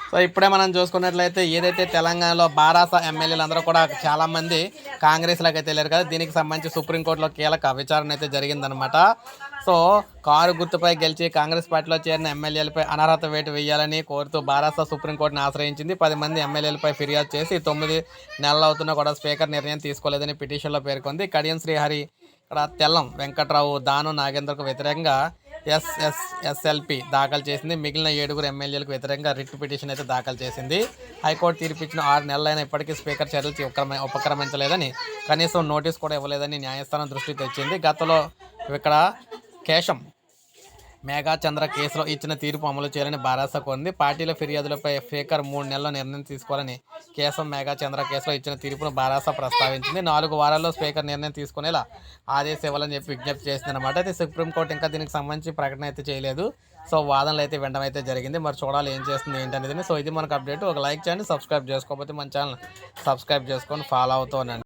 So ఇప్పుడే మనం చూసుకున్నట్లయితే ఏదైతే తెలంగాణలో బారాస ఎమ్మెల్యేలు అందరూ కూడా చాలామంది కాంగ్రెస్లోకి అయితే వెళ్ళారు కదా, దీనికి సంబంధించి సుప్రీంకోర్టులో కీలక విచారణ అయితే జరిగిందనమాట. సో కారు గుర్తుపై గెలిచి కాంగ్రెస్ పార్టీలో చేరిన ఎమ్మెల్యేలపై అనర్హత వేటు వేయాలని కోరుతూ బారాస సుప్రీంకోర్టును ఆశ్రయించింది. 10 మంది ఎమ్మెల్యేలపై ఫిర్యాదు చేసి 9 నెలలు అవుతున్నా కూడా స్పీకర్ నిర్ణయం తీసుకోలేదని పిటిషన్లో పేర్కొంది. కడియం శ్రీహరి, ఇక్కడ తెల్లం వెంకట్రావు, దాను నాగేంద్రకు వ్యతిరేకంగా ఎస్ఎల్పి దాఖలు చేసింది. మిగిలిన 7 ఎమ్మెల్యేలకు వ్యతిరేకంగా రిట్ పిటిషన్ అయితే దాఖలు చేసింది. హైకోర్టు తీర్పిచ్చిన 6 నెలలైనా ఇప్పటికీ స్పీకర్ చర్యలు ఉపక్రమించలేదని, కనీసం నోటీస్ కూడా ఇవ్వలేదని న్యాయస్థానం దృష్టికి తెచ్చింది. గతంలో ఇక్కడ కేశం మేఘా చంద్ర కేసులో ఇచ్చిన తీర్పు అమలు చేయాలని బారాస కోరింది. పార్టీల ఫిర్యాదులపై స్పీకర్ 3 నెలల్లో నిర్ణయం తీసుకోవాలని కేశం మేఘా చంద్ర కేసులో ఇచ్చిన తీర్పును బారాస ప్రస్తావించింది. 4 వారాల్లో స్పీకర్ నిర్ణయం తీసుకునేలా ఆదేశం ఇవ్వాలని చెప్పి విజ్ఞప్తి చేసిందనమాట. అయితే సుప్రీంకోర్టు ఇంకా దీనికి సంబంధించి ప్రకటన అయితే చేయలేదు. సో వాదనలు అయితే వినడం అయితే జరిగింది. మరి చూడాలి ఏం చేస్తుంది ఏంటనేది. సో ఇది మనకు అప్డేట్. ఒక లైక్ చేయండి, సబ్స్క్రైబ్ చేసుకోకపోతే మన ఛానల్ సబ్స్క్రైబ్ చేసుకొని ఫాలో అవుతూ ఉండండి.